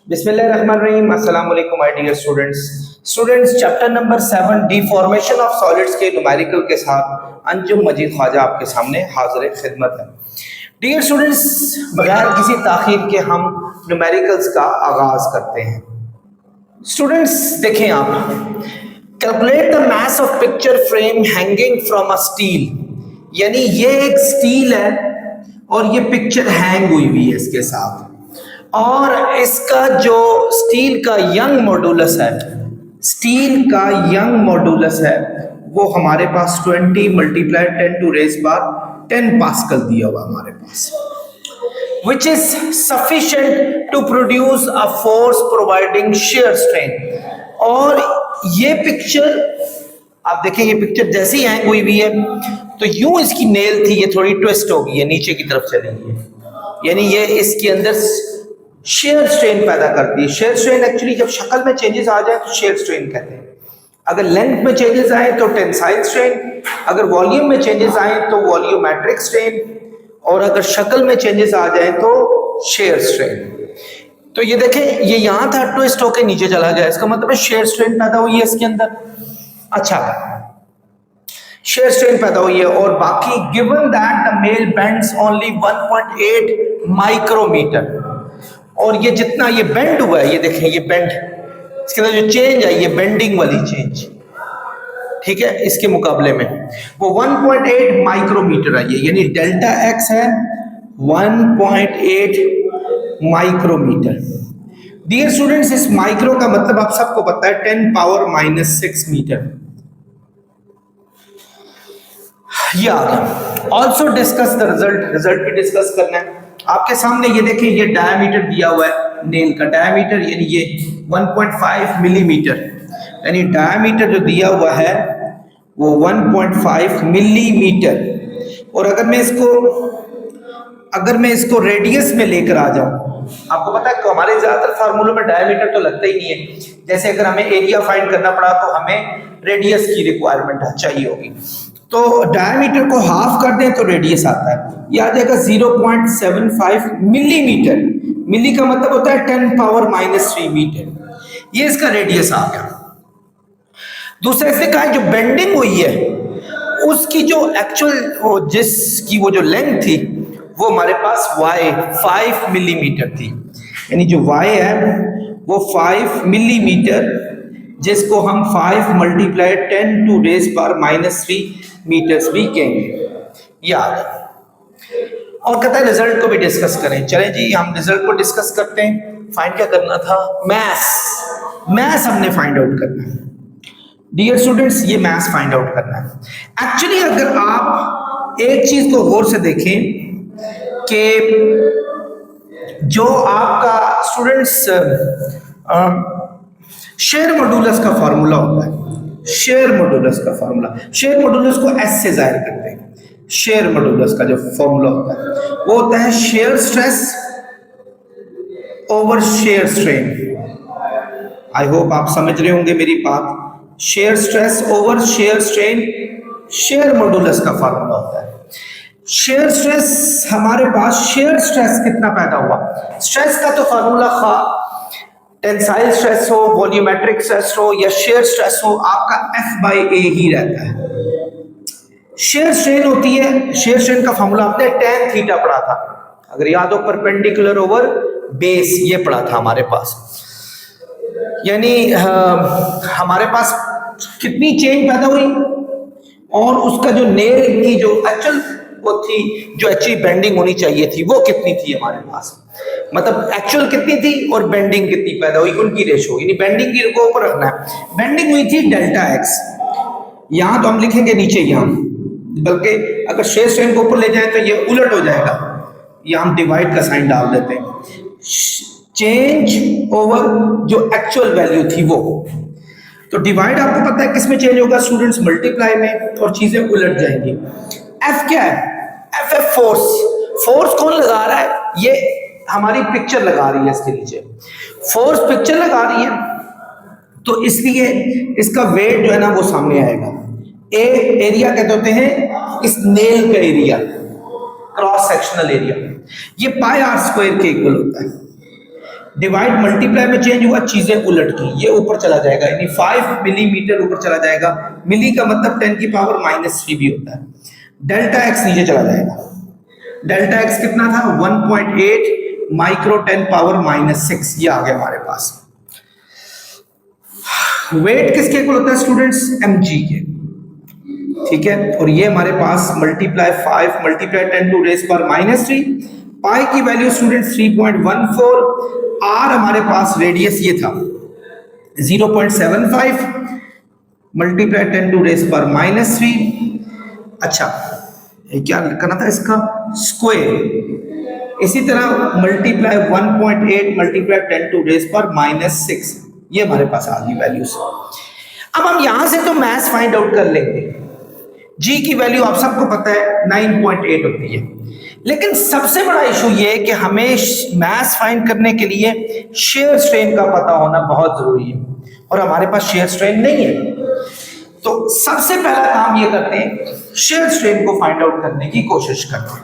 बिस्मिल्लाहिर्रहमानिर्रहीम। अस्सलाम वालेकुम my dear students chapter number 7 deformation of solids के न्यूमेरिकल के साथ अंजुम मजीद ख्वाजा आपके सामने हाजिर खिदमत है। डियर स्टूडेंट्स, बगैर किसी ताखीर के हम न्यूमेरिकल्स का आगाज करते हैं। स्टूडेंट्स देखें, आप calculate the mass of picture frame hanging from a steel, यानी ये एक स्टील है और ये पिक्चर हैंग हुई हुई है इसके साथ, और इसका जो स्टील का यंग मॉडुलस है, स्टील का यंग मॉडुलस है वो हमारे पास 20 multiply 10 to raise power 10 pascal दिया हुआ हमारे पास, which is sufficient to produce a force providing shear strain। और ये पिक्चर आप देखें, ये पिक्चर जैसी हैंग हुई हुई है तो यूं इसकी नेल थी, ये थोड़ी ट्विस्ट हो गई है, नीचे की तरफ चली गई है, यानी ये इसके अंदर शेयर स्ट्रेन पैदा करती है। शेयर स्ट्रेन एक्चुअली जब शक्ल में चेंजेस आ जाए तो शेयर स्ट्रेन कहते हैं, अगर लेंथ में चेंजेस आए तो टेंसाइल स्ट्रेन, अगर वॉल्यूम में चेंजेस आए तो वॉल्यूमेट्रिक स्ट्रेन, और अगर शक्ल में चेंजेस आ जाए तो शेयर स्ट्रेन। तो ये देखें, ये यहां था, ट्विस्ट होकर नीचे चला गया, इसका मतलब है शेयर स्ट्रेन पैदा हुई है इसके अंदर। अच्छा, शेयर स्ट्रेन पैदा हुई है। और बाकी given that the mail bends only 1.8 micrometre, और ये जितना ये बेंड हुआ है, ये देखें ये बेंड, इसके अंदर जो चेंज है ये बेंडिंग वाली चेंज, ठीक है, इसके मुकाबले में वो 1.8 माइक्रोमीटर है, ये यानी डेल्टा एक्स है 1.8 माइक्रोमीटर। डियर स्टूडेंट्स, इस माइक्रो का मतलब आप सबको पता है 10 पावर -6 मीटर। ये आ गया। ऑल्सो डिस्कस द रिजल्ट भी डिस्कस करना है। आपके सामने ये देखिए, ये डायमीटर दिया हुआ है नेल का, डायमीटर यानी ये 1.5 मिलीमीटर, यानी डायमीटर जो दिया हुआ है वो 1.5 मिलीमीटर। और अगर मैं इसको रेडियस में लेकर आ जाऊं, आपको पता है हमारे ज्यादातर फार्मूलों में डायमीटर तो लगता ही नहीं है, जैसे अगर हमें एरिया फाइंड करना पड़ा तो हमें रेडियस की रिक्वायरमेंट चाहिए होगी, तो डायमीटर को हाफ कर दें तो रेडियस आता है, ये आ जाएगा 0.75 मिलीमीटर। मिली का मतलब होता है 10 पावर -3 मीटर, ये इसका रेडियस आ गया। दूसरे से कहा जो बेंडिंग हुई है उसकी जो एक्चुअल जिसकी वो जो लेंथ थी वो हमारे पास y 5 मिलीमीटर थी, यानी जो y है वो 5 मिलीमीटर, जिसको हम 5 multiply 10 to raise power -3 metres भी कहेंगे। याद, और कहता है रिजल्ट को भी डिस्कस करें। चलें जी, हम रिजल्ट को डिस्कस करते हैं। फाइंड क्या करना था? मैथ्स हमने फाइंड आउट करना है। डियर स्टूडेंट्स, ये मैथ्स फाइंड आउट करना है। एक्चुअली अगर आप एक चीज को गौर से देखें कि जो आपका स्टूडेंट्स शेयर मॉडुलस का फार्मूला होता है, शेयर मॉडुलस का फार्मूला, शेयर मॉडुलस को एस से जाहिर करते हैं। शेयर मॉडुलस का जो फार्मूला होता है वो होता है shear stress over shear strain. I hope आप समझ रहे होंगे मेरी बात। Shear stress over shear strain shear modulus का फार्मूला होता है। शेयर स्ट्रेस, हमारे पास शेयर स्ट्रेस कितना पैदा हुआ, स्ट्रेस का तो फार्मूला टेंसाइल स्ट्रेस हो, वॉल्यूमेट्रिक स्ट्रेस हो या शेयर स्ट्रेस हो, आपका F/A ही रहता है। शेयर स्ट्रेन होती है, शेयर स्ट्रेन का फार्मूला आपने tan थीटा पढ़ा था, अगर याद हो, परपेंडिकुलर ओवर बेस, ये पढ़ा था हमारे पास। यानी हमारे पास कितनी चेंज पैदा हुई और उसका जो नेल की जो एक्चुअल वो थी, जो एक्चुअली बेंडिंग होनी चाहिए थी, वो कितनी थी हमारे पास, मतलब एक्चुअल कितनी थी और बेंडिंग कितनी पैदा हुई, उनकी रेशो, यानी बेंडिंग की को ऊपर रखना है। बेंडिंग हुई थी डेल्टा एक्स, यहां तो हम लिखेंगे नीचे यहां, बल्कि अगर शेयर स्ट्रेन को ऊपर ले जाए तो ये उलट हो जाएगा, यहां हम डिवाइड का साइन डाल देते हैं। चेंज ओवर जो एक्चुअल वैल्यू थी वो, तो डिवाइड आपको पता है किस में चेंज होगा स्टूडेंट्स? मल्टीप्लाई में, और चीजें उलट जाएंगी। एफ क्या है? एफ है फोर्स। फोर्स कौन लगा रहा है? ये हमारी पिक्चर लगा रही है, इसके नीचे फोर्स पिक्चर लगा रही है, तो इसलिए इसका वेट जो है ना वो सामने आएगा। ए एरिया कहते होते हैं इस नेल का एरिया, क्रॉस सेक्शनल एरिया, ये पाई r² के इक्वल होता है। डिवाइड मल्टीप्लाई में चेंज हुआ, चीजें उलट गई, ये ऊपर चला जाएगा, यानी 5 मिलीमीटर ऊपर चला जाएगा। मिली का मतलब 10 की पावर -3 भी होता है। डेल्टा एक्स नीचे चला जाएगा। डेल्टा एक्स कितना था? 1.8 माइक्रो 10 पावर -6, ये आ गया हमारे पास। वेट किसके इक्वल होता है स्टूडेंट्स? mg के, ठीक है। और ये हमारे पास मल्टीप्लाई 5 मल्टीप्लाई 10 टू रेस पर -3, पाई की वैल्यू स्टूडेंट्स 3.14, आर हमारे पास रेडियस ये था 0.75 मल्टीप्लाई 10 टू रेस पर -3। अच्छा, क्या करना था इसका? स्क्वायर। इसी तरह मल्टीप्लाई 1.8 मल्टीप्लाई 10 टू रेस पर -6, ये हमारे पास आ गई वैल्यूज। अब हम यहां से तो मैथ्स फाइंड आउट कर लेंगे। जी की वैल्यू आप सबको पता है 9.8 होती है, लेकिन सबसे बड़ा इशू ये है कि हमें मैथ्स फाइंड करने के लिए शेयर स्ट्रेन का पता होना बहुत जरूरी है, और हमारे पास शेयर स्ट्रेन नहीं है। तो सबसे पहला काम ये करते हैं, शेयर स्ट्रेन को फाइंड आउट करने की कोशिश करते हैं।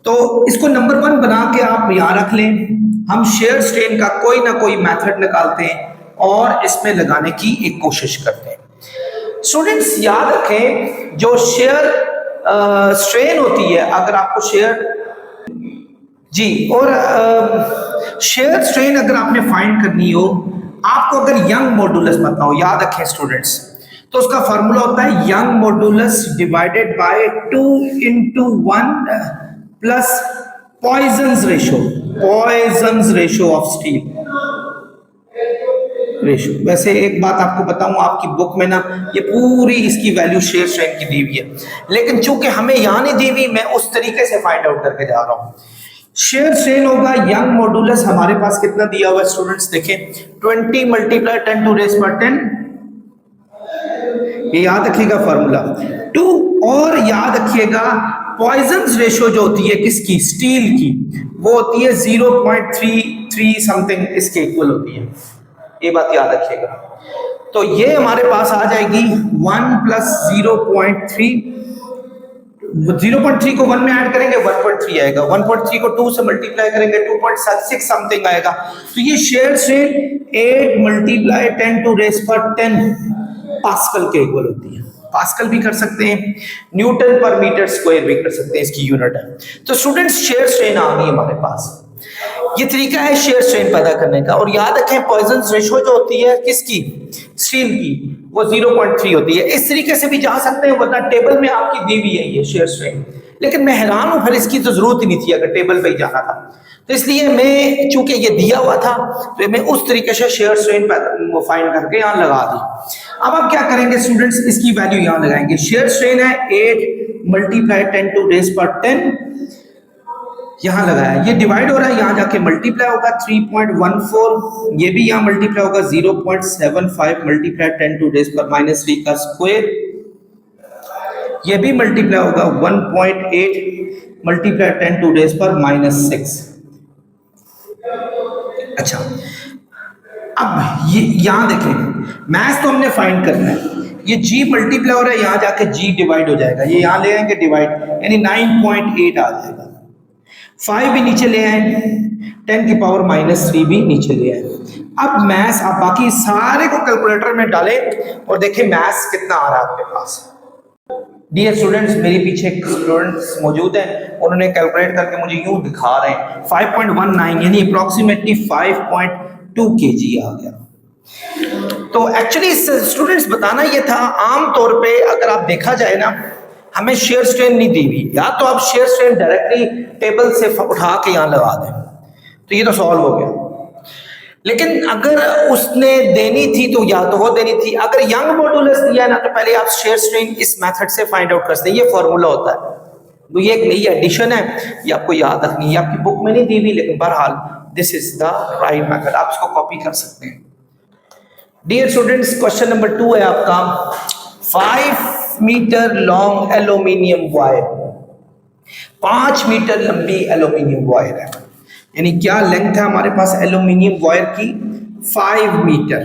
तो इसको नंबर 1 बना के आप यहां रख लें। हम शेयर स्ट्रेन का कोई ना कोई मेथड निकालते हैं और इसमें लगाने की एक कोशिश करते हैं। स्टूडेंट्स याद रखें, जो शेयर स्ट्रेन होती है, अगर आपको शेयर जी और शेयर स्ट्रेन अगर आपने फाइंड करनी हो, आपको अगर यंग मॉडुलस पता हो, याद रखें स्टूडेंट्स, तो उसका फार्मूला होता है Young modulus divided by 2 × 1 plus Poisson's ratio of steel ratio. वैसे एक बात आपको बताऊं, आपकी बुक में ना ये पूरी इसकी वैल्यू शेयर स्ट्रेन की दी हुई है, लेकिन चूंकि हमें यहां नहीं दी हुई, मैं उस तरीके से फाइंड आउट करके जा रहा हूं। शेयर स्ट्रेन होगा यंग मॉडुलस, हमारे पास कितना दिया हुआ है स्टूडेंट्स देखें, 20 मल्टीप्लाई 10 टू रेस पर 10, ये याद रखिएगा फार्मूला 2। और याद रखिएगा पॉइजन्स रेशो जो होती है किसकी? स्टील की, वो होती है 0.33 समथिंग, इसके इक्वल होती है, ये बात याद रखिएगा। तो ये हमारे पास आ जाएगी 1 प्लस 0.3 को 1 में ऐड करेंगे 1.3 आएगा, 1.3 को 2 से मल्टीप्लाई करेंगे 2.6 समथिंग आएगा। तो ये shear strain 8 multiply 10 to raise पर 10 पास्कल के इक्वल होती है। पास्कल भी कर सकते हैं, न्यूटन पर मीटर स्क्वायर भी कर सकते हैं, इसकी यूनिट है। तो स्टूडेंट्स शेयर स्ट्रेन आ गई हमारे पास, ये तरीका है शेयर स्ट्रेन पैदा करने का। और याद रखें पॉइजन्स रेशो जो होती है किसकी? स्टील की, वो 0.3 होती है। इस तरीके से भी जा सकते हैं, वरना टेबल में आपकी दी हुई है ये शेयर स्ट्रेन, लेकिन मैं हैरान हूं, फिर इसकी तो जरूरत ही नहीं थी अगर टेबल पे ही जाना था। तो इसलिए मैं, चूंकि ये दिया हुआ था, तो मैं उस तरीके से शेयर स्ट्रेन फाइंड करके यहाँ लगा दी। अब आप क्या करेंगे स्टूडेंट्स, इसकी वैल्यू यहाँ लगाएंगे। शेयर स्ट्रेन है 8 मल्टीप्लाई 10 टू रेस पर 10, यहां लगाया, ये डिवाइड हो रहा है, यहां जाके मल्टीप्लाई होगा 3.14, ये भी यहां मल्टीप्लाई होगा 0.75 मल्टीप्लाई 10 टू रेस पर -3 का स्क्वायर, ये भी मल्टीप्लाई होगा 1.8 मल्टीप्लाई 10 टू रेस पर -6। अच्छा, अब ये यहां देखें, मैथ तो हमने फाइंड करना है, ये g मल्टीप्लाई हो रहा है, यहां जाके g डिवाइड हो जाएगा, ये यहां ले आएंगे डिवाइड, यानी 9.8 आ जाएगा। 5 भी नीचे ले आए, 10 की पावर -3 भी नीचे ले आए। अब मैथ्स आप बाकी सारे को कैलकुलेटर में डालें और देखें मैथ्स कितना आ रहा है आपके पास। डियर स्टूडेंट्स, मेरे पीछे स्टूडेंट्स मौजूद हैं, उन्होंने कैलकुलेट करके मुझे यूं दिखा रहे हैं 5.19 यानी अप्रोक्सीमेटली 5.2 kg आ गया। तो एक्चुअली स्टूडेंट्स बताना ये था, आम तौर पे अगर आप देखा जाए ना, हमें शेयर स्ट्रेन नहीं दी हुई, या तो आप शेयर स्ट्रेन डायरेक्टली टेबल से उठा के यहाँ लगा दें, तो ये तो सॉल्व हो गया। लेकिन अगर उसने देनी थी तो या तो वो देनी थी, अगर यंग मॉडुलस दिया ना, तो पहले आप शेयर स्ट्रेन इस मेथड से फाइंड आउट कर सकते हैं, ये फॉर्मूला होता है। तो ये एक नई एडिशन है, ये आपको याद रखनी है, आपकी बुक में नहीं दी हुई, लेकिन बहरहाल this is the right method, आप इसको कॉपी कर सकते हैं। डियर स्टूडेंट्स, क्वेश्चन नंबर 2 है आपका, 5 metre long aluminium wire, 5 metre लंबी एल्यूमिनियम वायर है, यानी क्या लेंथ है हमारे पास एल्यूमिनियम वायर की? 5 मीटर,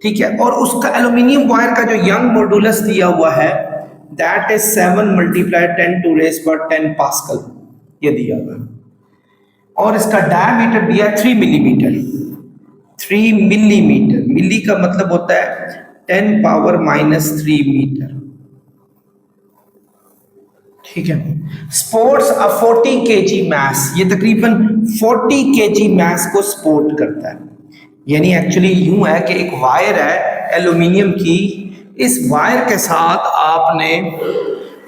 ठीक है। और उसका एल्यूमिनियम वायर का जो यंग मॉडुलस दिया हुआ है that is 7 multiply 10 to raise पर 10 पास्कल, ये दिया हुआ है। और इसका डायमीटर दिया है 3 मिलीमीटर। 3 मिलीमीटर, मिली का मतलब होता है 10⁻³ मीटर। ठीक है। स्पोर्ट्स अ 40 kg मास, ये तकरीबन 40 kg मास को सपोर्ट करता है। यानी एक्चुअली यूं है कि एक वायर है एल्यूमिनियम की, इस वायर के साथ आपने,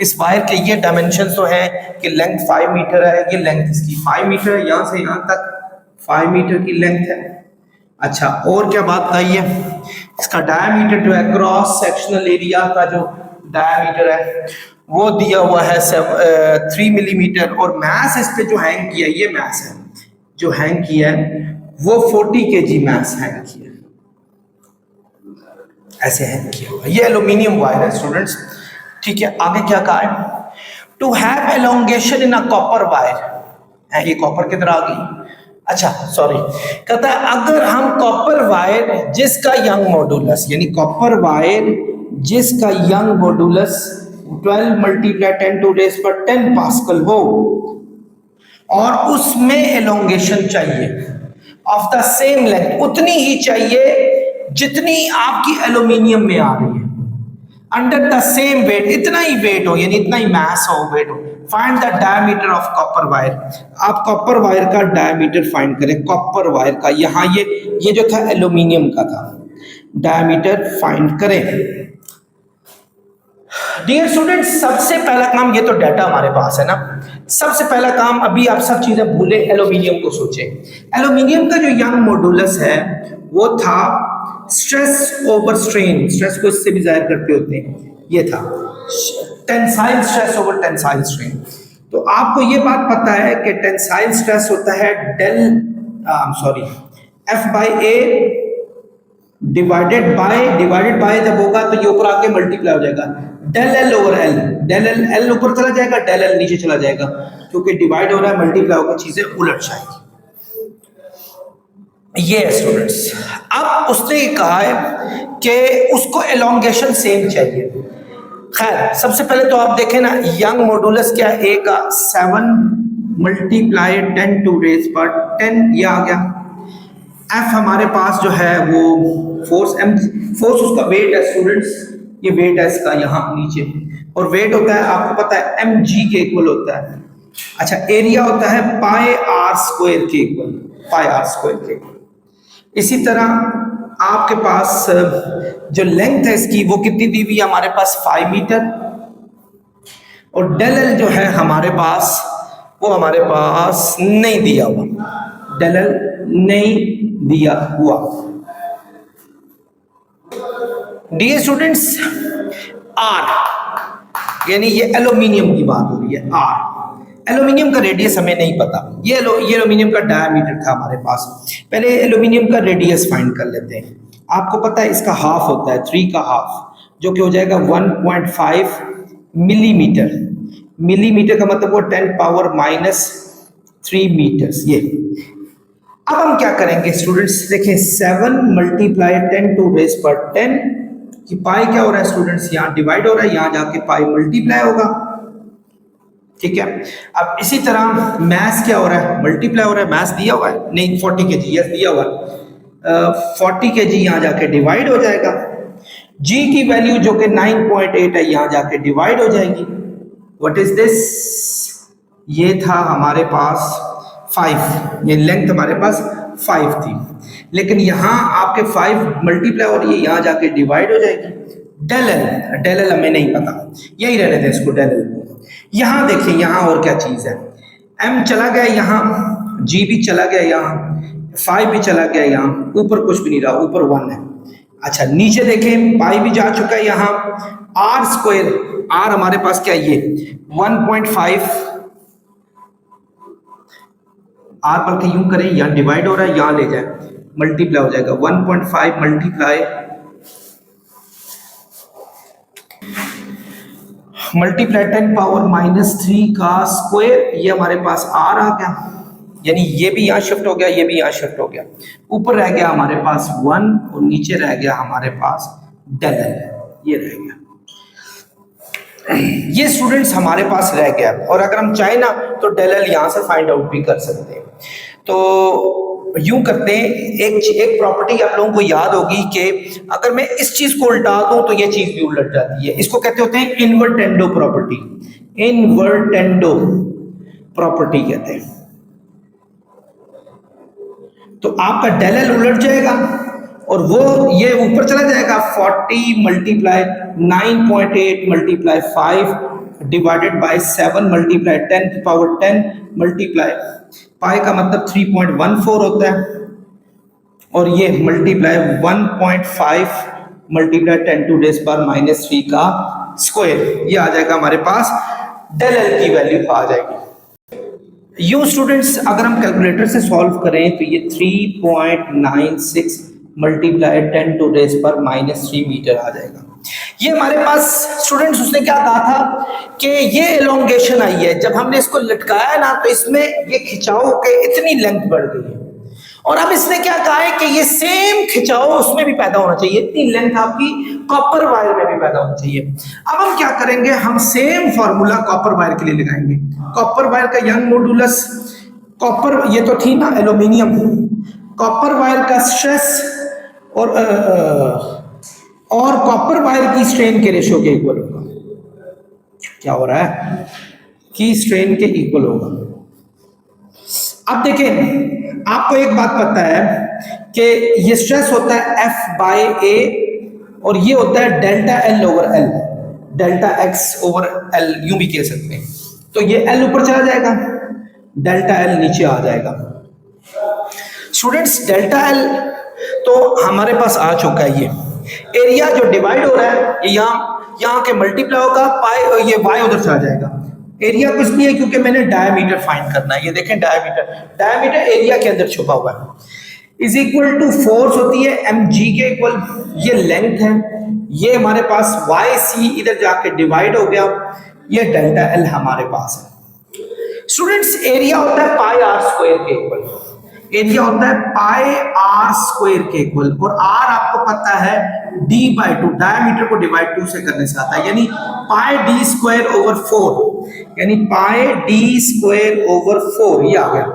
इस वायर के ये डायमेंशन तो है कि लेंथ 5 मीटर है, ये लेंथ इसकी 5 मीटर है, यहां से यहां तक 5 मीटर की लेंथ है। अच्छा, और क्या बात बताइए, इसका डायमीटर जो है, क्रॉस सेक्शनल एरिया का जो डायमीटर है वो दिया हुआ है 3 मिलीमीटर, और मास इस पे जो हैंग किया है, ये मास है जो हैंग किया है वो 40 kg मास हैंग किया है, ऐसे हैंग किया हुआ। ये एल्यूमिनियम वायर है स्टूडेंट्स। ठीक है, आगे क्या कहा है, to have elongation in a copper wire है, ये कॉपर की तरह आ गई। अच्छा सॉरी, कहता है अगर हम कॉपर वायर जिसका यंग मॉडुलस, यानी कॉपर वायर जिसका यंग मॉडुलस 12 × 10⁻10 पास्कल हो, और उसमें एलोंगेशन चाहिए ऑफ द सेम लेंथ, उतनी ही चाहिए जितनी आपकी एल्यूमिनियम में आ रही है, अंडर द सेम वेट, इतना ही वेट हो, यानी इतना ही मास हो, वेट हो। Find the diameter of copper wire, आप कॉपर वायर का डायमीटर फाइंड करें, कॉपर वायर का, यहाँ ये जो था एल्यूमिनियम का था, डायमीटर फाइंड करें। डियर स्टूडेंट्स, सबसे पहला काम, ये तो डाटा हमारे पास है ना, सबसे पहला काम, अभी आप सब चीजें भूले, एल्यूमिनियम को सोचें। एल्यूमिनियम का जो यंग मॉडुलस है वो था स्ट्रेस ओवर स्ट्रेन, स्ट्रेस को इससे भी जाहिर करते होते हैं, ये था tensile stress over tensile strain. तो आपको ये बात पता है कि टेंसाइल स्ट्रेस होता है F/A डिवाइडेड बाय जब होगा तो ये ऊपर आके मल्टीप्लाई हो जाएगा, del L over L, del L ऊपर चला जाएगा, डेल एल नीचे चला जाएगा, क्योंकि डिवाइड हो रहा है, मल्टीप्लाई होकर चीजें उलट जाएगी। ये स्टूडेंट्स, अब उसने कहा है कि उसको एलोंगेशन सेम चाहिए। खैर, सबसे पहले तो आप देखें ना, यंग मॉडुलस क्या है, ए का 7 × 10⁻10, ये आ गया। एफ हमारे पास जो है वो फोर्स, फोर्स उसका वेट है स्टूडेंट्स, ये वेट है इसका यहाँ नीचे, और वेट होता है आपको पता है mg के इक्वल होता है। अच्छा, एरिया होता है πr² के इक्वल, πr² के इक्वल। इसी तरह आपके पास जो लेंथ है इसकी वो कितनी दी हुई है हमारे पास, 5 मीटर, और डेल एल जो है हमारे पास वो हमारे पास नहीं दिया हुआ, डेल एल नहीं दिया हुआ। डियर स्टूडेंट्स, आर यानी ये एल्यूमिनियम की बात हो रही है, आर एल्यूमिनियम का रेडियस हमें नहीं पता, ये एल्यूमिनियम का डायमीटर था हमारे पास। पहले एल्यूमिनियम का रेडियस फाइंड कर लेते हैं। आपको पता है इसका हाफ होता है, 3 का हाफ, जो कि हो जाएगा 1.5 मिलीमीटर। मिलीमीटर का मतलब वो 10⁻³ मीटर्स। ये अब हम क्या करेंगे स्टूडेंट्स, देखें 7 × 10⁻10 कि पाई क्या हो रहा है स्टूडेंट्स, यहाँ डिवाइड हो रहा है, यहाँ जाके पाई मल्टीप्लाई होगा। ठीक है, अब इसी तरह मैथ क्या हो रहा है, मल्टीप्लाई हो रहा है, मैथ दिया हुआ है, नहीं 40 kg, यस दिया हुआ है, 40 kg यहाँ जाके डिवाइड हो जाएगा। g की वैल्यू जो कि 9.8 है, यहाँ जाके डिवाइड हो जाएगी। व्हाट इज दिस, ये था हमारे पास 5, ये लेंथ हमारे पास 5 थी, लेकिन यहाँ आपके 5 मल्टीप्लाई हो रही है, यहाँ जाके डिवाइड हो जाएगी। डेल एल हमें नहीं पता, यही रहने दें इसको, डेल एल। यहाँ देखिए, यहाँ और क्या चीज है, m चला गया यहाँ, g भी चला गया यहाँ, 5 भी चला गया यहाँ, ऊपर कुछ भी नहीं रहा, ऊपर 1 है। अच्छा, नीचे देखें पाई भी जा चुका है यहाँ, r², r हमारे पास क्या है, ये 1.5, r पर के यूं करें, यहाँ डिवाइड हो रहा है, यहाँ ले जाए मल्टीप्लाई हो जाएगा, 1.5 मल्टीप्लाई 10⁻³ का स्क्वायर, ये हमारे पास r आ गया, यानी ये भी यहाँ शिफ्ट हो गया, ये भी यहाँ शिफ्ट हो गया। ऊपर रह गया हमारे पास 1 और नीचे रह गया हमारे पास डेल एल, ये रह गया। ये स्टूडेंट्स हमारे पास रह गया, और अगर हम चाहे ना तो डेल एल यहाँ से फाइंड आउट भी कर सकते हैं। तो यूं करते हैं, एक प्रॉपर्टी आप लोगों को याद होगी कि अगर मैं इस चीज को उल्टा दूं तो ये चीज भी उलट जाती है। इसको कहते होते हैं इन्वर्टेंडो प्रॉपर्टी, इन्वर्टेंडो प्रॉपर्टी कहते हैं। तो आपका डेल एल उलट जाएगा और वो ये ऊपर चला जाएगा, 40 multiply 9.8 multiply 5 divided by 7 multiply 10 की पावर 10 मल्टीप्लाई पाई का मतलब 3.14 होता है, और ये मल्टीप्लाई 1.5 मल्टीप्लाई 10 टू डेज पर -3 का स्क्वायर, ये आ जाएगा हमारे पास, डेल एल की वैल्यू आ जाएगी। यूं स्टूडेंट्स अगर हम कैलकुलेटर से सॉल्व करें तो ये 3.96 मल्टीप्लाई 10 टू रेज पर -3 मीटर आ जाएगा। ये हमारे पास स्टूडेंट्स उसने क्या कहा था कि ये एलोंगेशन आई है, जब हमने इसको लटकाया ना तो इसमें ये खिंचाव के इतनी लेंथ बढ़ गई है, और अब इसने क्या कहा है कि ये सेम खिंचाव उसमें भी पैदा होना चाहिए, इतनी लेंथ आपकी कॉपर वायर में भी पैदा होनी चाहिए। अब हम क्या करेंगे, हम सेम फॉर्मूला कॉपर वायर के लिए लगाएंगे। कॉपर वायर का यंग मॉडुलस, कॉपर ये तो थी ना एल्यूमिनियम, कॉपर वायर का स्ट्रेस और कॉपर वायर की स्ट्रेन के रेशियो के इक्वल होगा। क्या हो रहा है कि स्ट्रेन के इक्वल होगा। अब देखें, आपको एक बात पता है कि ये स्ट्रेस होता है F बाय A और ये होता है delta L over L, delta X over L यूं भी कह सकते हैं। तो ये L ऊपर चला जाएगा, डेल्टा L नीचे आ जाएगा। स्टूडेंट्स डेल्टा L तो हमारे पास आ चुका है। ये एरिया जो डिवाइड हो रहा है ये यहाँ के मल्टीप्लाई होगा, पाई ये y उधर चला जाएगा। एरिया कुछ नहीं है क्योंकि मैंने डायमीटर फाइंड करना है। ये देखें डायमीटर एरिया के अंदर छुपा हुआ है। इज इक्वल टू फोर्स होती है mg के इक्वल, ये लेंथ है, ये हमारे पास yc इधर जाके डिवाइड हो गया, ये डेल्टा L हमारे पास है। स्टूडेंट्स एरिया होता है पाई आर स्क्वायर के इक्वल, एरिया होता है पाई आर स्क्वायर के इक्वल, और आर आपको पता है d बाई 2, डायमीटर को डिवाइड 2 से करने से आता है, यानी पाई d स्क्वायर ओवर 4, यानी पाई d स्क्वायर ओवर 4 ये आ गया,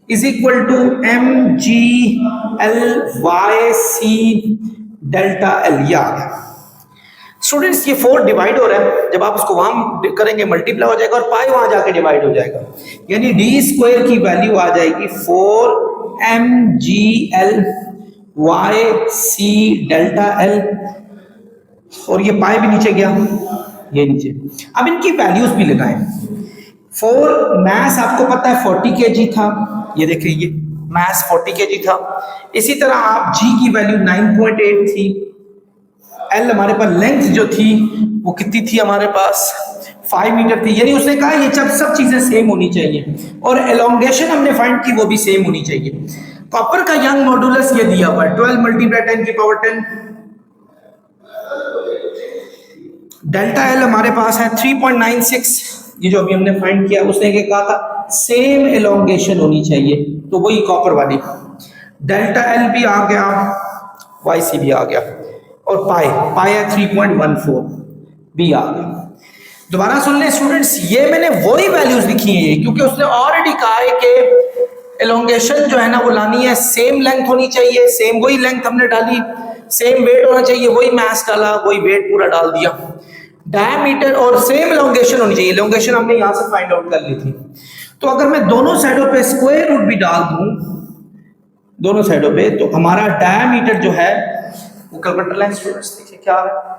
is equal to mg l y c delta L ये आ गया। स्टूडेंट्स ये 4 डिवाइड हो रहा है, जब आप उसको वहां करेंगे मल्टीप्लाई हो जाएगा और पाई वहां जाके डिवाइड हो जाएगा, यानी डी स्क्वायर की वैल्यू आ जाएगी 4mgl yc डेल्टा L, और ये पाई भी नीचे गया, ये नीचे। अब इनकी वैल्यूज भी लगाएं। 4 मास आपको पता है 40 kg था, ये देखिए ये मास 40 kg था। इसी तरह आप g की वैल्यू 9.8 थी, L हमारे पास लेंथ जो थी वो कितनी थी हमारे पास 5 मीटर थी, यानी उसने कहा ये सब चीजें सेम होनी चाहिए, और एलोंगेशन हमने फाइंड की वो भी सेम होनी चाहिए। कॉपर का यंग मॉडुलस ये दिया हुआ है 12 मल्टीप्लाई 10 की पावर 10, डेल्टा L हमारे पास है 3.96, ये जो अभी हमने फाइंड किया उसने क्या कहा था सेम एलोंगेशन होनी चाहिए, तो वही कॉपर वाली, डेल्टा L भी आ गया, YC भी आ गया, और पाई है 3.14 भी आ गया। दोबारा सुन ले स्टूडेंट्स, ये मैंने वही वैल्यूज लिखी है क्योंकि उसने ऑलरेडी कहा है कि एलोंगेशन जो है ना वो लानी है, सेम लेंथ होनी चाहिए, सेम वही लेंथ हमने डाली, सेम वेट होना चाहिए, वही मास डाला, वही वेट पूरा डाल दिया, डायमीटर और सेम एलोंगेशन होनी चाहिए। एलोंगेशन हमने यहां से फाइंड आउट कर ली थी। तो अगर मैं दोनों साइडों पे स्क्वायर रूट भी डाल दूं दोनों साइडों पे, तो हमारा डायमीटर जो है वो कैलकुलेटर लाइन स्टूडेंट्स देखिए क्या आ रहा है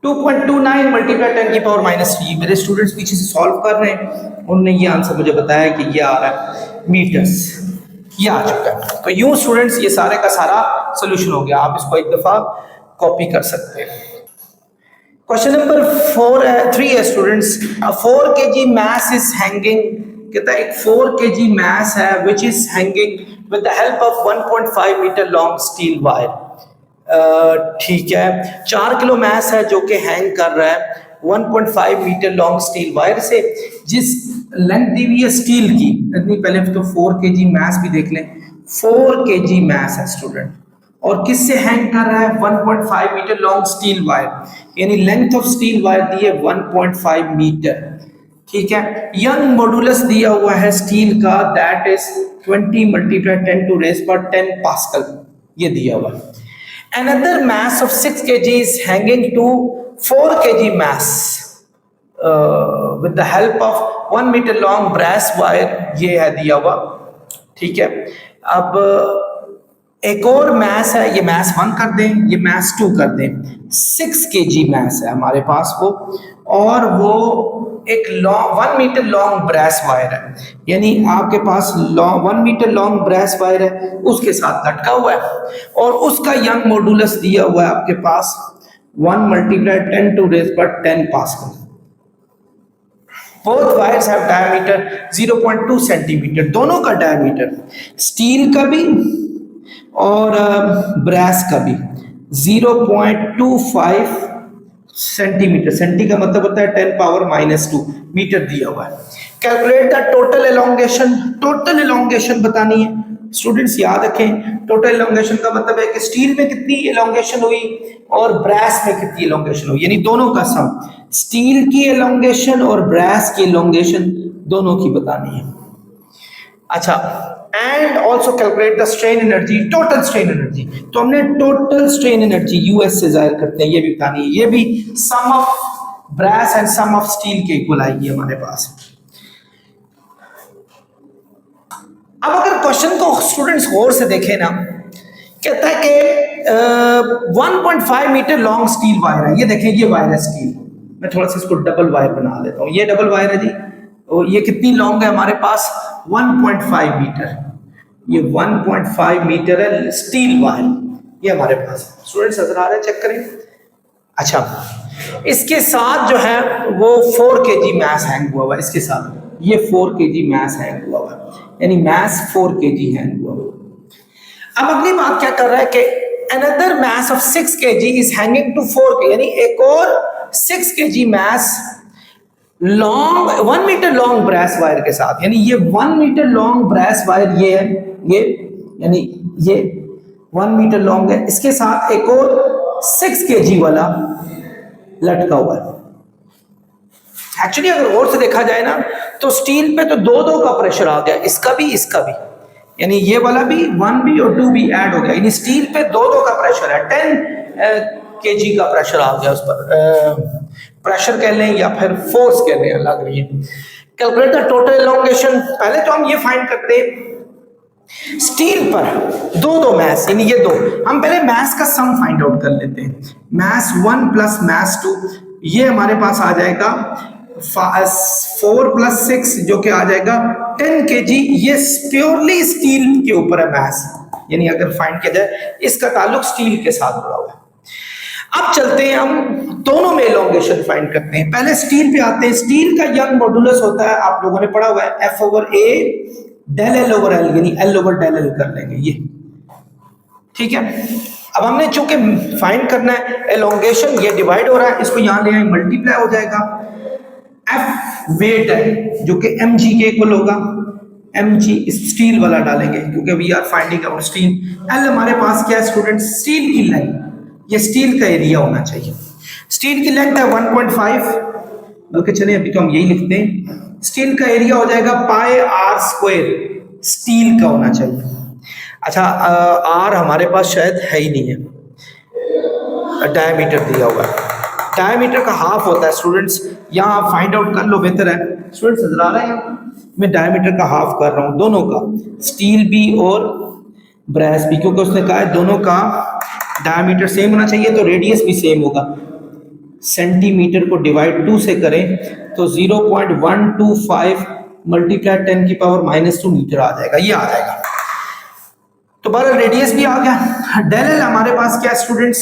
2.29 मल्टीप्लाई 10 की पावर -3। मेरे स्टूडेंट्स पीछे से सॉल्व कर रहे हैं, उन्होंने ये आंसर मुझे बताया कि ये आ रहा है मीटर्स, ये आ चुका है। तो यूं स्टूडेंट्स ये सारे का सारा सोल्यूशन हो गया, आप इसको एक दफा कॉपी कर सकते हैं। क्वेश्चन नंबर 3 है students, 4 kg mass is hanging, कहता है एक 4 kg mass है which is hanging with the help of 1.5 meter long steel wire। ठीक है, 4 किलो मास है जो कि हैंग कर रहा है 1.5 मीटर लॉन्ग स्टील वायर से, जिस लेंथ दी हुई है स्टील की, इतनी पहले तो 4 kg मास भी देख लें, 4 kg मास है स्टूडेंट, और किससे हैंग कर रहा है 1.5 मीटर लॉन्ग स्टील वायर, यानी लेंथ ऑफ स्टील वायर दी है 1.5 मीटर। ठीक है। यंग मॉडुलस दिया हुआ है स्टील का, that is 20 multiply 10 to raise पर 10 पास्कल, ये दिया हुआ है। Another mass of 6 kg is hanging to 4 kg mass with the help of 1 metre long brass wire, ये है दिया हुआ। ठीक है, अब एक और मैस है, ये मैस 1 कर दें, ये मैस 2 कर दें। 6 kg मैस है हमारे पास वो, और वो एक 1 मीटर लॉन्ग ब्रास वायर है, यानी आपके पास 1 मीटर लॉन्ग ब्रास वायर है, उसके साथ लटका हुआ है, और उसका यंग मॉडुलस दिया हुआ है आपके पास 1 मल्टीप्लाई 10 टू रेज पर 10 pascal. Both wires have diameter 0.2 centimetre, दोनों का डायमीटर, स्टील का भी और ब्रास का भी 0.25 सेंटीमीटर, सेंटी का मतलब होता है 10 पावर -2 मीटर दिया हुआ है। Calculate the total elongation, total elongation बतानी है स्टूडेंट्स, याद रखें। टोटल एलोंगेशन का मतलब है कि स्टील में कितनी एलोंगेशन हुई और ब्रास में कितनी एलोंगेशन हुई, यानी दोनों का सम, स्टील की एलोंगेशन और ब्रास की एलोंगेशन दोनों की बतानी है। अच्छा, and also calculate the strain energy, total strain energy, तो हमने टोटल स्ट्रेन एनर्जी यूएस से जाहिर करते हैं, ये भी बतानी है, ये भी sum of brass and sum of steel के इक्वल आएगी हमारे पास। अब अगर क्वेश्चन को स्टूडेंट्स गौर से देखें ना, कहता है कि 1.5 मीटर लॉन्ग स्टील वायर है, ये देखें, ये वायर है स्टील, मैं थोड़ा सा इसको डबल वायर बना लेता हूँ, ये डबल वायर है जी, और ये कितनी लॉन्ग है हमारे पास 1.5 मीटर, ये 1.5 मीटर है स्टील वायर, ये हमारे पास। स्टूडेंट्स नजर आ रहा है, चेक करें। अच्छा, इसके साथ जो है वो 4 kg मैस हैंग हुआ है, इसके साथ ये 4 kg मैस हैंग हुआ है, यानी मैस 4 kg हैंग हुआ है। अब अगली बात क्या कर रहा है कि another mass of 6 kg is hanging to 4 kg, यानी एक और 6 kg mass long 1 metre long brass wire के साथ, यानी ये 1 मीटर लॉन्ग ब्रास वायर ये है, ये यानी ये 1 मीटर लॉन्ग है, इसके साथ एक और 6 kg वाला लटका हुआ है। एक्चुअली अगर और से देखा जाए ना तो स्टील पे तो दो का प्रेशर आ गया, इसका भी इसका भी, यानी ये वाला भी 1 भी और 2 भी ऐड हो गया, यानी स्टील पे दो का प्रेशर है, 10 kg का प्रेशर आ गया उस पर, प्रेशर कह लें या फिर फोर्स कह लें, लग रही है। कैलकुलेट द टोटल एलोंगेशन, पहले तो हम ये फाइंड करते हैं स्टील पर दो मैस, यानी ये दो, हम पहले मैस का सम फाइंड आउट कर लेते हैं। मैस 1 प्लस मैस 2, ये हमारे पास आ जाएगा 4 प्लस 6 जो कि आ जाएगा 10 kg, ये प्योरली स्टील के ऊपर है मैस, यानी अगर फाइंड किया जाए इसका ताल्लुक स्टील के साथ जुड़ा हुआ है। अब चलते हैं हम दोनों में एलोंगेशन फाइंड करते हैं। पहले स्टील पे आते हैं। स्टील का यंग मॉडुलस होता है, आप लोगों ने पढ़ा हुआ है, F/A del L over L, यानी L ओवर डेल L कर लेंगे ये, ठीक है। अब हमने चूंकि फाइंड करना है एलोंगेशन, ये डिवाइड हो रहा है, इसको यहां ले आए, मल्टीप्लाई हो जाएगा। F वेट है जो कि mg के इक्वल होगा, mg स्टील वाला डालेंगे क्योंकि we are finding out steel. L हमारे पास क्या है स्टूडेंट, स्टील की लेंथ, ये स्टील का एरिया होना चाहिए। स्टील की लेंथ है 1.5, बल्कि चलिए अभी तो हम यही लिखते हैं, स्टील का एरिया हो जाएगा पाई r स्क्वायर, स्टील का होना चाहिए। अच्छा, r हमारे पास शायद है ही नहीं है, डायमीटर दिया हुआ है, डायमीटर का हाफ होता है स्टूडेंट्स, यहाँ आप फाइंड आउट कर लो, बेहतर है। स्टूडेंट्स नजर आ रहा है, मैं डायमीटर का हाफ कर रहा हूँ दोनों का, स्टील भी और ब्रास भी, क्योंकि उसने कहा है दोनों का डायमीटर सेम होना चाहिए, तो रेडियस भी सेम होगा। सेंटीमीटर को डिवाइड 2 से करें तो 0.125 मल्टीप्लाई 10 की पावर -2 मीटर आ जाएगा, ये आ जाएगा। तो बहरहाल रेडियस भी आ गया। डेल एल हमारे पास क्या स्टूडेंट्स,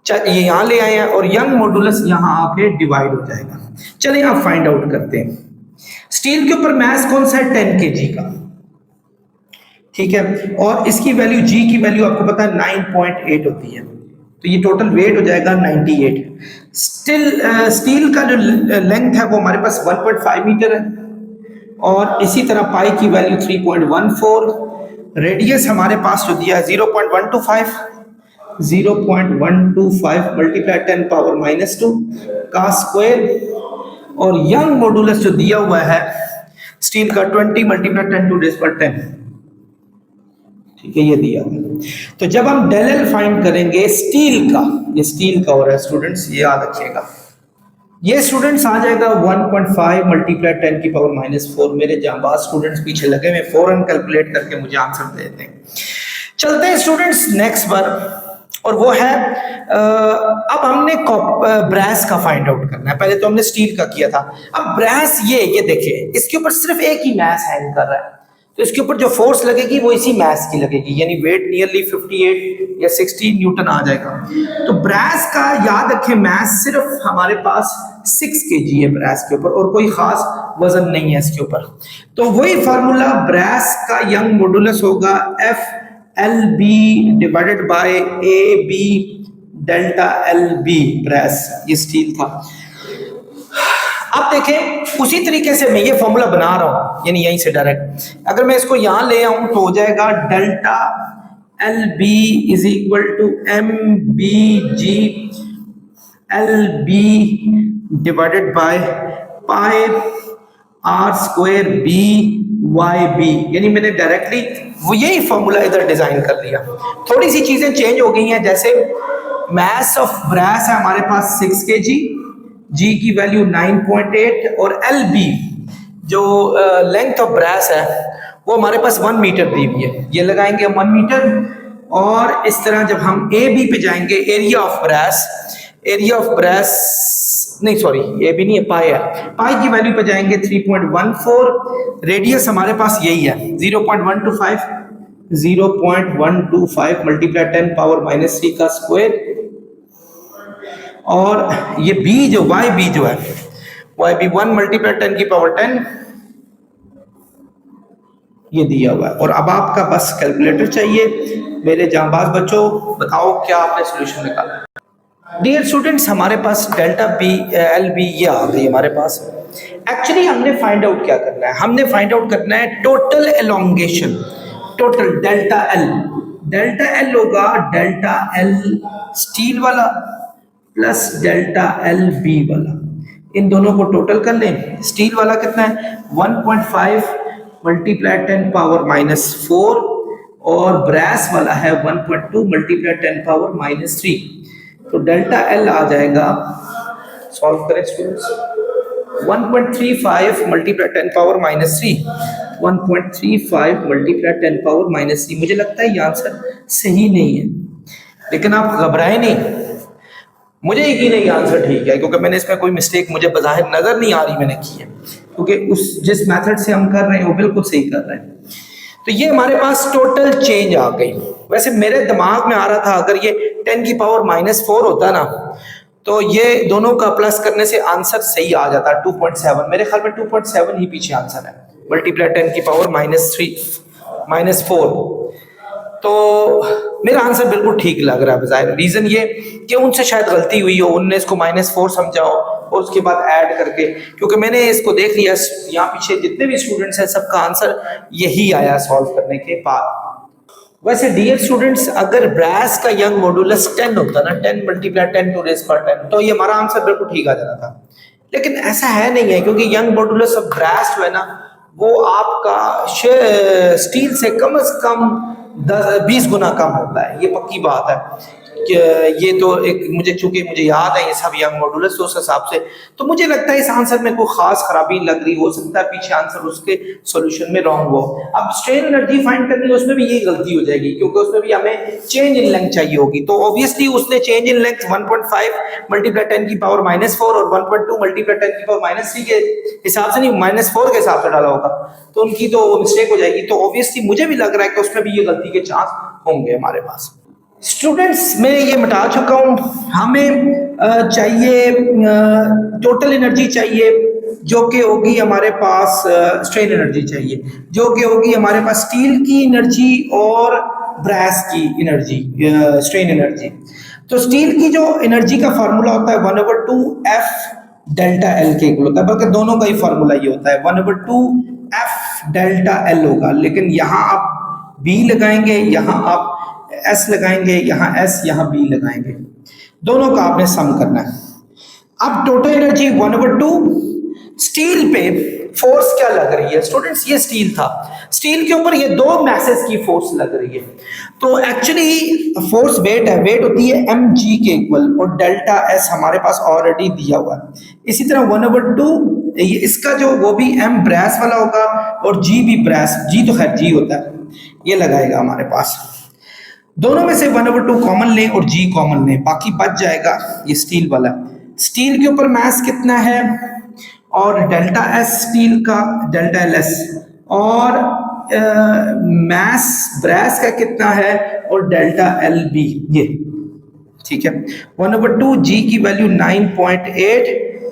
ये यहाँ ले आए हैं और यंग मॉडुलस यहाँ आके डिवाइड हो जाएगा। चलिए आप फाइंड आउट करते हैं। स्टील के ऊपर मास कौन सा है, 10 kg का, ठीक है, और इसकी वैल्यू g की वैल्यू आपको पता है 9.8 होती है, तो ये टोटल वेट हो जाएगा 98। स्टील का जो लेंथ है वो हमारे पास 1.5 मीटर है, और इसी तरह पाई की वैल्यू 3.14, रेडियस हमारे पास जो दिया है 0.125 मल्टीप्लाई 10 पावर -2 का स्क्वायर, और यंग मॉडुलस जो दिया हुआ है स्टील का 20 मल्टीप्लाई 10 टू रेज पर 10, ठीक है, ये दिया हुआ है। तो जब हम डेल एल फाइंड करेंगे स्टील का, ये स्टील का हो रहा है स्टूडेंट्स, ये याद रखिएगा, ये स्टूडेंट्स आ जाएगा 1.5 मल्टीप्लाई 10 की पावर -4। मेरे जांबाज स्टूडेंट्स पीछे लगे हुए फौरन कैलकुलेट करके मुझे आंसर दे देते हैं। चलते हैं स्टूडेंट्स नेक्स्ट पर, और वो है अब हमने ब्रास का फाइंड आउट करना है। पहले तो हमने स्टील का किया था, अब ब्रास ये देखिए, इसके ऊपर सिर्फ एक ही मास हैंग कर रहा है, तो इसके ऊपर जो फोर्स लगेगी वो इसी मास की लगेगी, यानी वेट नियरली 58 या 60 न्यूटन आ जाएगा। तो ब्रास का याद रखें मास सिर्फ हमारे पास 6 kg है ब्रास के ऊपर, और कोई खास वजन नहीं है इसके ऊपर। तो वही फार्मूला ब्रास का यंग मॉडुलस होगा FLB divided by AB delta LB brass, ये स्टील था। अब देखें उसी तरीके से मैं ये फॉर्मूला बना रहा हूं, यानी यहीं से डायरेक्ट अगर मैं इसको यहां ले आऊं तो हो जाएगा delta LB is equal to MBG LB divided by pi R square BYB, यानी मैंने डायरेक्टली वो यही फॉर्मूला इधर डिजाइन कर लिया। थोड़ी सी चीजें चेंज हो गई हैं, जैसे मास ऑफ ब्रास है हमारे पास 6 kg, G की वैल्यू 9.8, और LB जो लेंथ ऑफ ब्रास है वो हमारे पास 1 मीटर दी हुई है, ये लगाएंगे हम 1 मीटर। और इस तरह जब हम AB पे जाएंगे, एरिया ऑफ ब्रास नहीं सॉरी AB नहीं है, पाई है, पाई की वैल्यू पे जाएंगे 3.14, रेडियस हमारे पास यही है 0.125 मल्टीप्लाई 10 पावर -3 का स्क्वायर, और ये B जो YB जो है YB 1 मल्टीप्लाई 10 की पावर 10 ये दिया हुआ है। और अब आपका बस कैलकुलेटर चाहिए मेरे जांबाज बच्चों, बताओ क्या आपने सॉल्यूशन निकाला। डियर स्टूडेंट्स हमारे पास डेल्टा LB ये आ गई हमारे पास। एक्चुअली हमने फाइंड आउट क्या करना है, हमने फाइंड आउट करना है total elongation, total delta L होगा डेल्टा L स्टील वाला प्लस डेल्टा LB वाला, इन दोनों को टोटल कर लें। स्टील वाला कितना है 1.5 मल्टीप्लाई 10 पावर -4, और ब्रास वाला है 1.2 मल्टीप्लाई 10 पावर -3। तो डेल्टा L आ जाएगा, सॉल्व करें students, 1.35 multiply 10 power -3, 1.35 multiply 10 power -3। मुझे लगता है ये आंसर सही नहीं है, लेकिन आप घबराएं नहीं, मुझे यकीन है ये आंसर ठीक है, क्योंकि मैंने इसमें कोई मिस्टेक मुझे बज़ाहिर नजर नहीं आ रही मैंने की है, क्योंकि उस जिस मेथड से हम कर रहे हैं वो बिल्कुल सही कर रहे हैं। तो ये हमारे पास टोटल चेंज आ गई। वैसे मेरे दिमाग में आ रहा था अगर ये 10 की पावर -4 होता ना, तो ये दोनों का प्लस करने से आंसर सही आ जाता 2.7, मेरे ख्याल में 2.7 ही पीछे आंसर है, मल्टीप्लाई 10 की पावर -4। तो मेरा आंसर बिल्कुल ठीक लग रहा है बज़ाहिर। रीजन ये कि उनसे शायद गलती हुई हो, उनने इसको -4 समझा हो और उसके बाद ऐड करके, क्योंकि मैंने इसको देख लिया यहाँ पीछे जितने भी स्टूडेंट्स हैं सबका आंसर यही आया सॉल्व करने के बाद। वैसे डियर स्टूडेंट्स अगर ब्रास का यंग मॉडुलस 10 होता ना, 10 मल्टीप्लाई 10 टू रेज पर 10, तो ये हमारा आंसर बिल्कुल ठीक आ जाता था, लेकिन ऐसा है नहीं है, क्योंकि यंग मॉडुलस ऑफ ब्रास जो है ना वो आपका स्टील से कम से कम 10-20 गुना कम होता है, ये पक्की बात है। कि ये तो एक मुझे याद है ये सब यंग मॉडुलस, उस हिसाब से तो मुझे लगता है इस आंसर में कोई खास खराबी लग रही, हो सकता है पीछे आंसर उसके सॉल्यूशन में रॉन्ग हो। अब स्ट्रेन एनर्जी फाइंड करनी है, उसमें भी यही गलती हो जाएगी, क्योंकि उसमें भी हमें चेंज इन लेंथ चाहिए होगी, तो ऑब्वियसली उसने चेंज इन लेंथ 1.5 मल्टीप्लाई 10 की पावर -4 और 1.2 मल्टीप्लाई 10 की पावर -3 के हिसाब से नहीं, -4 के हिसाब से डाला होगा, तो उनकी तो मिस्टेक हो जाएगी। तो ऑब्वियसली मुझे भी लग रहा है कि उसमें भी ये गलती के चांस होंगे हमारे पास। स्टूडेंट्स मैं ये मिटा चुका हूं, हमें चाहिए टोटल एनर्जी चाहिए जो कि होगी हमारे पास, स्ट्रेन एनर्जी चाहिए जो कि होगी हमारे पास स्टील की एनर्जी और ब्रास की एनर्जी, स्ट्रेन एनर्जी। तो स्टील की जो एनर्जी का फार्मूला होता है 1/2 F डेल्टा L के इक्वल होता है, बल्कि दोनों का ही फार्मूला ये होता है 1/2 F डेल्टा L होगा, लेकिन यहाँ आप B लगाएंगे, यहाँ आप S लगाएंगे, यहाँ S यहाँ B लगाएंगे, दोनों का आपने सम करना है। अब टोटल एनर्जी 1/2 स्टील पे फोर्स क्या लग रही है स्टूडेंट्स, ये स्टील था, स्टील के ऊपर ये दो मैसेज की फोर्स लग रही है। तो एक्चुअली फोर्स वेट है, वेट होती है mg के इक्वल, और डेल्टा s हमारे पास ऑलरेडी दिया हुआ है। इसी तरह 1/2 इसका जो वो भी m ब्रेस वाला होगा और g भी ब्रेस, g तो खैर g होता है, ये लगाएगा हमारे पास। दोनों में से 1/2 कॉमन लें और g कॉमन लें, बाकी बच जाएगा ये स्टील वाला। स्टील के ऊपर मास कितना है और डेल्टा s स्टील का, डेल्टा ls, और मास ब्रेस का कितना है और डेल्टा lb, ये ठीक है। 1/2 g की वैल्यू 9.8,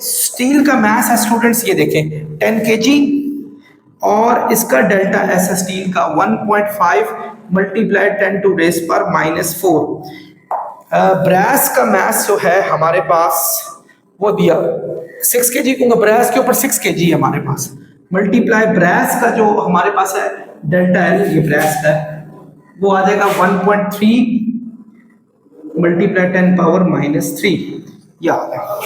स्टील का मास है स्टूडेंट्स ये देखें 10 kg, और इसका डेल्टा s स्टील का 1.5 मल्टीप्लाई 10⁻⁻⁴। ब्रास का मास जो है हमारे पास वो दिया 6 kg, क्योंकि ब्रास के ऊपर 6 kg है हमारे पास, मल्टीप्लाई ब्रास का जो हमारे पास है डेल्टा l, ये ब्रास का वो आ जाएगा 1.3 मल्टीप्लाई 10⁻⁻3, ये आ गया।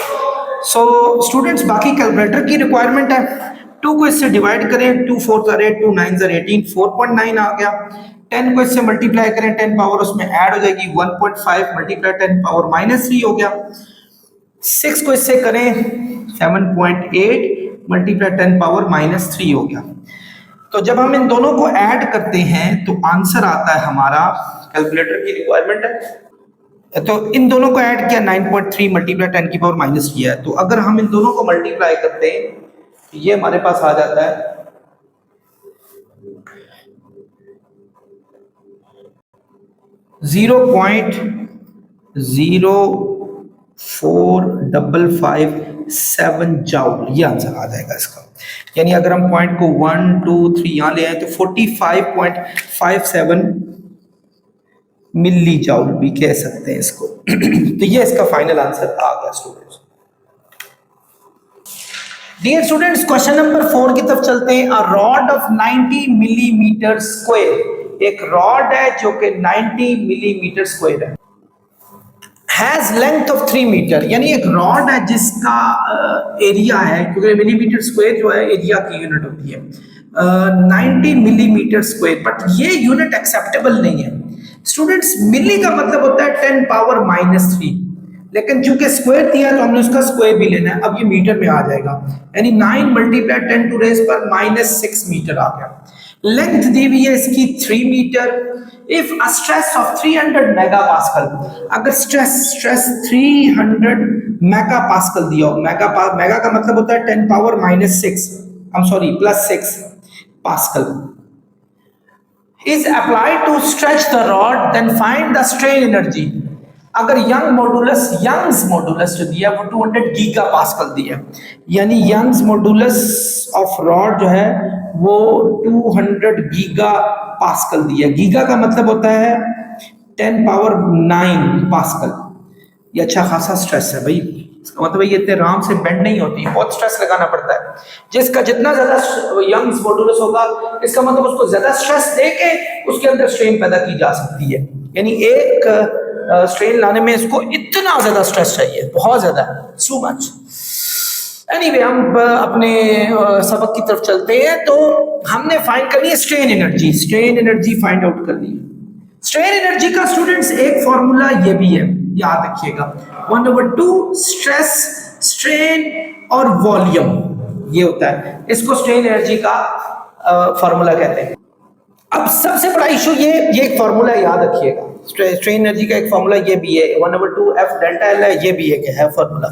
सो स्टूडेंट्स बाकी कैलकुलेटर की रिक्वायरमेंट है, 2 को इससे डिवाइड करें, 2 4 8, 2 9 18, 4.9 आ गया। 10 को इससे मल्टीप्लाई करें, 10 पावर उसमें ऐड हो जाएगी, 1.5 मल्टीप्लाई 10⁻⁻3 हो गया। 6 को इससे करें 7.8 मल्टीप्लाई 10⁻⁻3 हो गया। तो जब हम इन दोनों को ऐड करते हैं तो आंसर आता है हमारा, कैलकुलेटर की रिक्वायरमेंट है, तो इन दोनों को ऐड किया 9.3 मल्टीप्लाई 10⁻³ किया है। तो अगर हम इन दोनों को मल्टीप्लाई करते हैं तो ये हमारे पास आ जाता है 0.04557 जाउल, ये आंसर आ जाएगा इसका। यानी अगर हम पॉइंट को 1 2 3 यहाँ ले आए तो 45.57 मिली जाउल भी कह सकते हैं इसको। तो ये इसका फाइनल आंसर आ गया students. Dear students question number 4 की तरफ चलते हैं। A rod of 90 millimetre square, एक रॉड है जो कि 90 मिलीमीटर स्क्वायर है, हैज लेंथ ऑफ 3 मीटर, यानी एक रॉड है जिसका एरिया है, क्योंकि मिलीमीटर स्क्वायर जो है एरिया की यूनिट होती है, 90 मिलीमीटर स्क्वायर, बट ये यूनिट एक्सेप्टेबल नहीं है स्टूडेंट्स। मिली का मतलब होता है 10⁻⁻3, लेकिन चूंकि स्क्वायर दिया तो हमने उसका स्क्वायर भी लेना है। अब ये मीटर में आ जाएगा, यानी 9 मल्टीप्लाई 10⁻⁻6 मीटर आ गया। लेंथ दी हुई है इसकी 3 metre. If a stress of 300 megapascal, अगर स्ट्रेस 300 मेगापास्कल दिया हो, मेगा का मतलब होता है 10⁻⁻6, +6 pascal, is applied to stretch the rod, then find the strain energy। अगर यंग्स मॉडुलस जो दिया वो 200 गीगा पास्कल दिया, यानी यंग्स मॉडुलस ऑफ रॉड जो है वो 200 गीगा पास्कल दिया। गीगा का मतलब होता है 10⁻9 पास्कल। ये अच्छा खासा स्ट्रेस है भाई, इसका मतलब ये इतने आराम से बेंड नहीं होती, बहुत स्ट्रेस लगाना पड़ता है। जिसका जितना ज्यादा यंग्स मॉडुलस होगा, इसका मतलब उसको ज्यादा स्ट्रेस देके उसके अंदर स्ट्रेन पैदा की जा सकती है। यानी एक स्ट्रेन लाने में इसको इतना ज्यादा स्ट्रेस चाहिए, बहुत ज्यादा, सो मच। एनीवे हम अपने सबक की तरफ चलते हैं। तो हमने फाइंड करनी है strain energy, strain energy find out करनी है। स्ट्रेन एनर्जी का स्टूडेंट्स एक फॉर्मूला ये भी है, याद रखिएगा, 1/2 स्ट्रेस, स्ट्रेन और वॉल्यूम, ये होता है, इसको स्ट्रेन एनर्जी का फॉर्मूला कहते हैं। अब सबसे बड़ा इशू ये एक फॉर्मूला याद रखिएगा, स्ट्रेन एनर्जी का एक फॉर्मूला ये भी है, 1/2 F डेल्टा L है, ये भी एक है फॉर्मूला।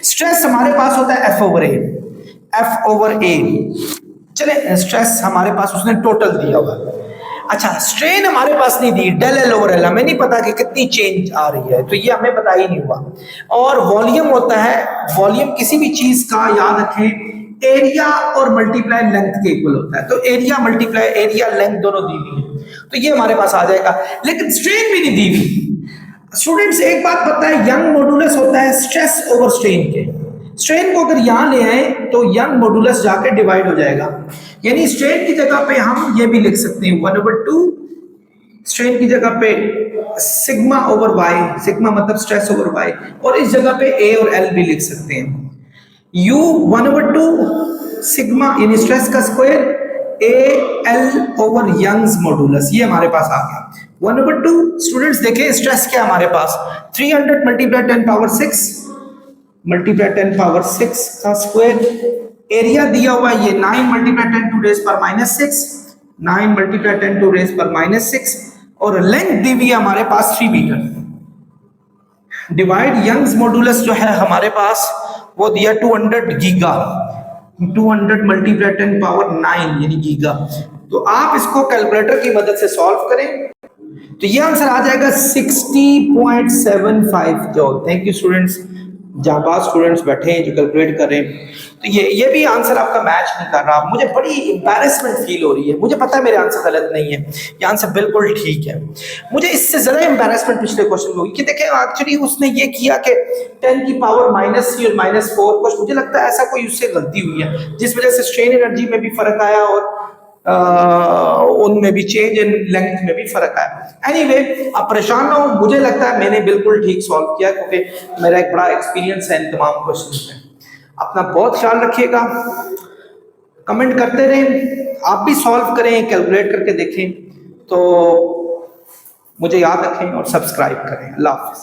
स्ट्रेस हमारे पास होता है F ओवर A। चले स्ट्रेस हमारे पास उसने टोटल दिया हुआ है। अच्छा स्ट्रेन हमारे पास नहीं दी, डेल L ओवर L, हमें नहीं पता कि कितनी चेंज आ रही है, तो ये हमें पता ही नहीं हुआ। और वॉल्यूम होता है, वॉल्यूम किसी भी चीज का याद रखें एरिया और मल्टीप्लाई लेंथ के इक्वल होता है। तो एरिया मल्टीप्लाई एरिया लेंथ दोनों दी हुई है, तो ये हमारे पास आ जाएगा। लेकिन स्ट्रेन भी नहीं दी हुई। स्टूडेंट्स एक बात पता है, यंग मॉडुलस होता है स्ट्रेस ओवर स्ट्रेन के। स्ट्रेन को अगर यहां ले आए तो यंग मॉडुलस जाके डिवाइड हो जाएगा, यानी स्ट्रेन की जगह पे हम ये भी लिख सकते हैं 1/2 स्ट्रेन की जगह पे सिग्मा ओवर वाई, सिग्मा मतलब स्ट्रेस ओवर वाई, और इस जगह पे ए और एल भी लिख सकते हैं। U 1/2 सिग्मा यानी स्ट्रेस का स्क्वायर AL यंग्स मॉडुलस, ये हमारे पास आ गया 1/2। स्टूडेंट्स देखें स्ट्रेस क्या हमारे पास 300 मल्टीप्लाई 10 पावर 6 मल्टीप्लाई 10 पावर 6 का स्क्वायर, एरिया दिया हुआ है ये 9 मल्टीप्लाई 10 टू रेज पर -6, 9 मल्टीप्लाई 10 टू रेज पर -6, और लेंथ दी हुई है हमारे पास 3 मीटर। डिवाइड यंग्स मॉडुलस जो है हमारे पास वो दिया 200 गीगा, 200 मल्टीप्लाई 10 पावर 9 यानी गीगा। तो आप इसको कैलकुलेटर की मदद से सॉल्व करें तो ये आंसर आ जाएगा 60.75 जॉल। थैंक यू स्टूडेंट्स, जाबाज स्टूडेंट्स बैठे हैं जो कैलकुलेट कर रहे हैं। तो ये भी आंसर आपका मैच नहीं कर रहा, मुझे बड़ी एम्बैरेसमेंट फील हो रही है। मुझे पता है मेरे आंसर गलत नहीं है, ये आंसर बिल्कुल ठीक है। मुझे इससे ज्यादा एम्बैरेसमेंट पिछले क्वेश्चन में हुई कि देखें एक्चुअली उसने ये किया कि 10 की पावर -3 और -4 कुछ, मुझे लगता है ऐसा कोई उससे गलती हुई है जिस वजह से स्ट्रेन एनर्जी में भी फर्क आया और उनमें भी चेंज इन लेंथ में भी फर्क आया। एनीवे आप परेशान ना हो, मुझे लगता है मैंने बिल्कुल ठीक सॉल्व किया क्योंकि मेरा एक बड़ा एक्सपीरियंस है इन तमाम क्वेश्चन में। अपना बहुत ख्याल रखिएगा, कमेंट करते रहें, आप भी सॉल्व करें, कैलकुलेट करके देखें। तो मुझे याद रखें और सब्सक्राइब करें। अल्लाह हाफिज़।